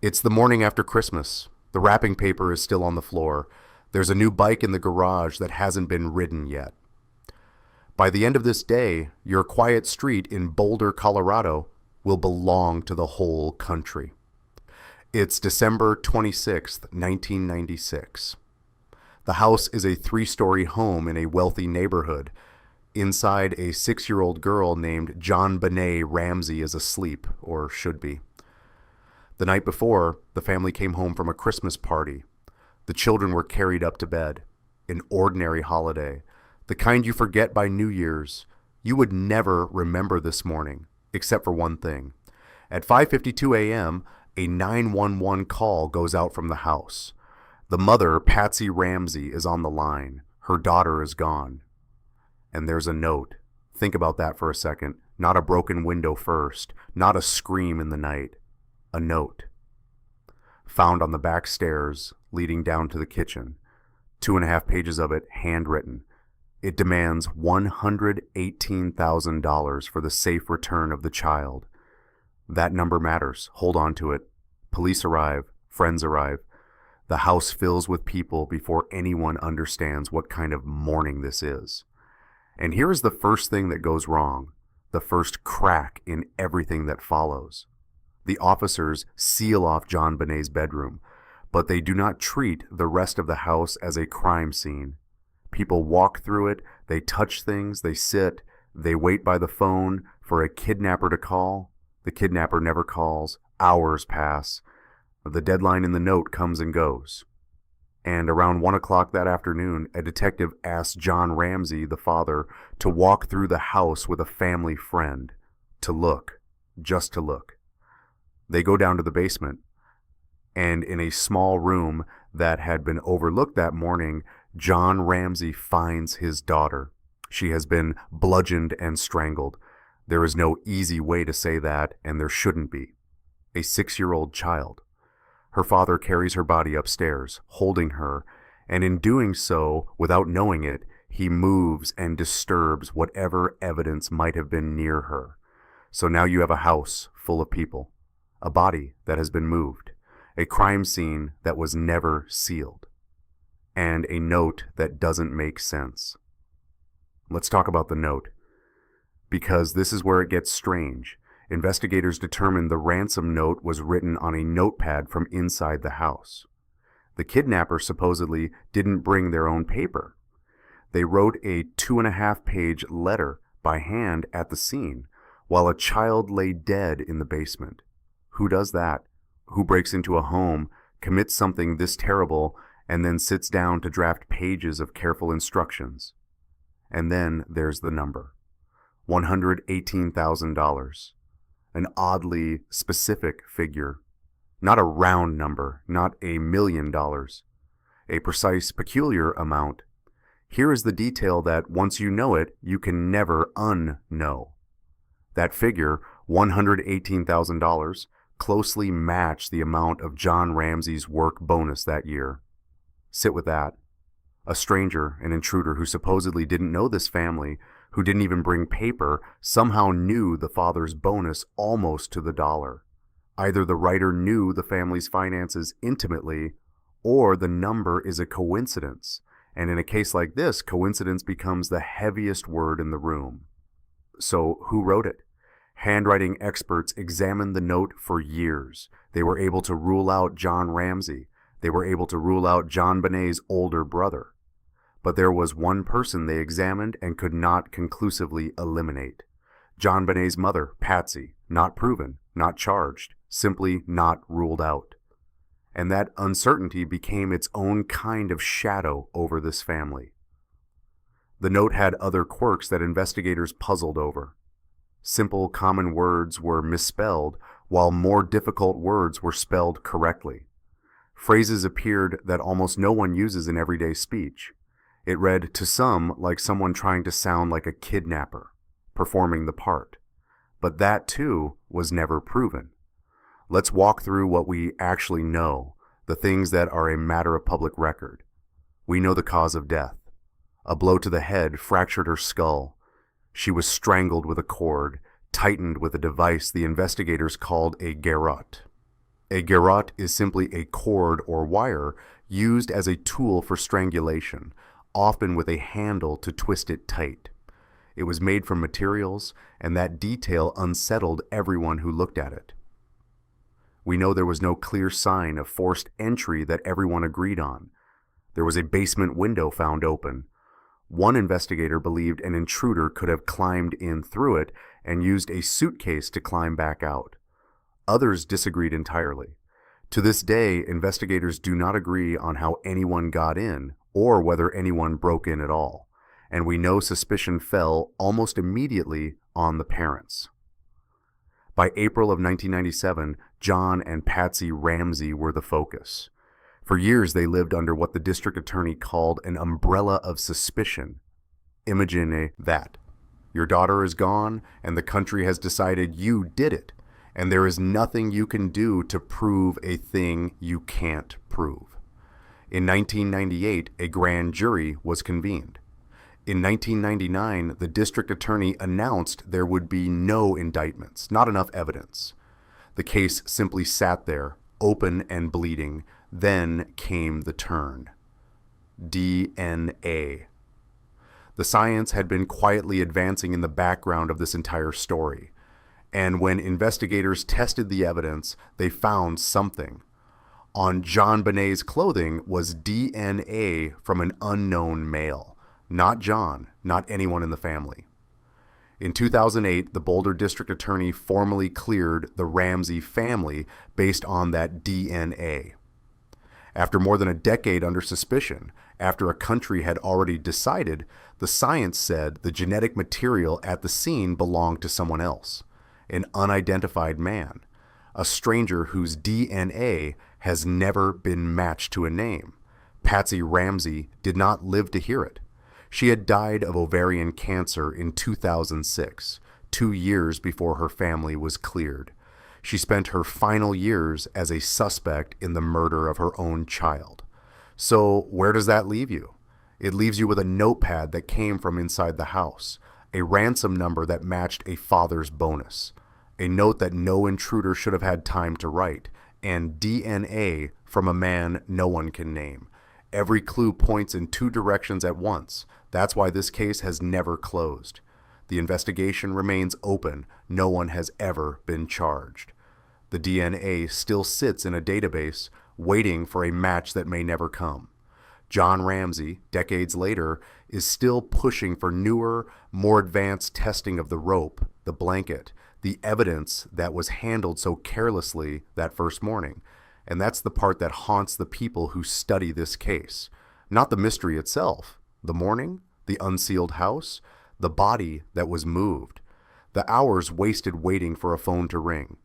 It's the morning after Christmas. The wrapping paper is still on the floor. There's a new bike in the garage that hasn't been ridden yet. By the end of this day, your quiet street in Boulder, Colorado, will belong to the whole country. It's December 26th, 1996. The house is a 3-story home in a wealthy neighborhood. Inside, a 6-year-old girl named JonBenét Ramsey is asleep, or should be. The night before, the family came home from a Christmas party. The children were carried up to bed. An ordinary holiday, the kind you forget by New Year's. You would never remember this morning, except for one thing. At 5:52 a.m., a 911 call goes out from the house. The mother, Patsy Ramsey, is on the line. Her daughter is gone. And there's a note. Think about that for a second. Not a broken window first, not a scream in the night. A note. Found on the back stairs leading down to the kitchen. 2.5 pages of it handwritten. It demands $118,000 for the safe return of the child. That number matters. Hold on to it. Police arrive. Friends arrive. The house fills with people before anyone understands what kind of morning this is. And here is the first thing that goes wrong. The first crack in everything that follows. The officers seal off JonBenét's bedroom, but they do not treat the rest of the house as a crime scene. People walk through it, they touch things, they sit, they wait by the phone for a kidnapper to call. The kidnapper never calls. Hours pass. The deadline in the note comes and goes. And around 1 o'clock that afternoon, a detective asks John Ramsey, the father, to walk through the house with a family friend. To look. Just to look. They go down to the basement, and in a small room that had been overlooked that morning, John Ramsey finds his daughter. She has been bludgeoned and strangled. There is no easy way to say that, and there shouldn't be. A 6-year-old child. Her father carries her body upstairs, holding her, and in doing so, without knowing it, he moves and disturbs whatever evidence might have been near her. So now you have a house full of people. A body that has been moved, a crime scene that was never sealed, and a note that doesn't make sense. Let's talk about the note, because this is where it gets strange. Investigators determined the ransom note was written on a notepad from inside the house. The kidnapper supposedly didn't bring their own paper. They wrote a 2.5-page letter by hand at the scene, while a child lay dead in the basement. Who does that? Who breaks into a home, commits something this terrible, and then sits down to draft pages of careful instructions? And then there's the number. $118,000. An oddly specific figure. Not a round number, not $1 million. A precise, peculiar amount. Here is the detail that once you know it, you can never unknow. That figure, $118,000, closely match the amount of John Ramsey's work bonus that year. Sit with that. A stranger, an intruder who supposedly didn't know this family, who didn't even bring paper, somehow knew the father's bonus almost to the dollar. Either the writer knew the family's finances intimately, or the number is a coincidence. And in a case like this, coincidence becomes the heaviest word in the room. So who wrote it? Handwriting experts examined the note for years. They were able to rule out John Ramsey. They were able to rule out JonBenét's older brother. But there was one person they examined and could not conclusively eliminate. JonBenét's mother, Patsy, not proven, not charged, simply not ruled out. And that uncertainty became its own kind of shadow over this family. The note had other quirks that investigators puzzled over. Simple, common words were misspelled, while more difficult words were spelled correctly. Phrases appeared that almost no one uses in everyday speech. It read to some like someone trying to sound like a kidnapper, performing the part. But that, too, was never proven. Let's walk through what we actually know, the things that are a matter of public record. We know the cause of death. A blow to the head fractured her skull. She was strangled with a cord, tightened with a device the investigators called a garrote. A garrote is simply a cord or wire used as a tool for strangulation, often with a handle to twist it tight. It was made from materials, and that detail unsettled everyone who looked at it. We know there was no clear sign of forced entry that everyone agreed on. There was a basement window found open. One investigator believed an intruder could have climbed in through it and used a suitcase to climb back out. Others disagreed entirely. To this day, investigators do not agree on how anyone got in or whether anyone broke in at all, and we know suspicion fell almost immediately on the parents. By April of 1997, John and Patsy Ramsey were the focus. For years, they lived under what the district attorney called an umbrella of suspicion. Imagine that. Your daughter is gone, and the country has decided you did it, and there is nothing you can do to prove a thing you can't prove. In 1998, a grand jury was convened. In 1999, the district attorney announced there would be no indictments, not enough evidence. The case simply sat there, open and bleeding. Then came the turn. DNA. The science had been quietly advancing in the background of this entire story, and when investigators tested the evidence, they found something. On JonBenét's clothing was DNA from an unknown male. Not John, not anyone in the family. In 2008, the Boulder District Attorney formally cleared the Ramsey family based on that DNA. After more than a decade under suspicion, after a country had already decided, the science said the genetic material at the scene belonged to someone else, an unidentified man, a stranger whose DNA has never been matched to a name. Patsy Ramsey did not live to hear it. She had died of ovarian cancer in 2006, 2 years before her family was cleared. She spent her final years as a suspect in the murder of her own child. So where does that leave you? It leaves you with a notepad that came from inside the house, a ransom number that matched a father's bonus, a note that no intruder should have had time to write, and DNA from a man no one can name. Every clue points in 2 directions at once. That's why this case has never closed. The investigation remains open. No one has ever been charged. The DNA still sits in a database, waiting for a match that may never come. John Ramsey, decades later, is still pushing for newer, more advanced testing of the rope, the blanket, the evidence that was handled so carelessly that first morning. And that's the part that haunts the people who study this case. Not the mystery itself, the morning, the unsealed house, the body that was moved, the hours wasted waiting for a phone to ring.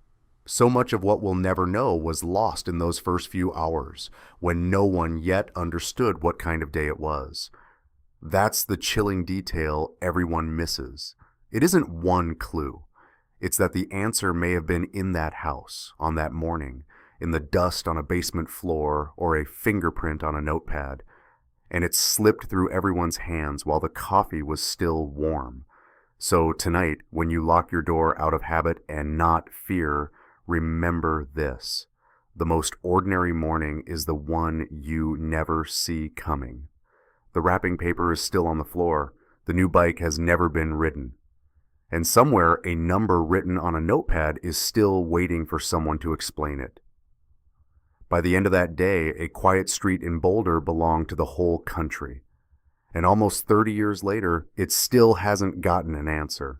So much of what we'll never know was lost in those first few hours, when no one yet understood what kind of day it was. That's the chilling detail everyone misses. It isn't one clue. It's that the answer may have been in that house, on that morning, in the dust on a basement floor, or a fingerprint on a notepad, and it slipped through everyone's hands while the coffee was still warm. So tonight, when you lock your door out of habit and not fear, remember this. The most ordinary morning is the one you never see coming. The wrapping paper is still on the floor. The new bike has never been ridden. And somewhere a number written on a notepad is still waiting for someone to explain it. By the end of that day, a quiet street in Boulder belonged to the whole country. And almost 30 years later, it still hasn't gotten an answer.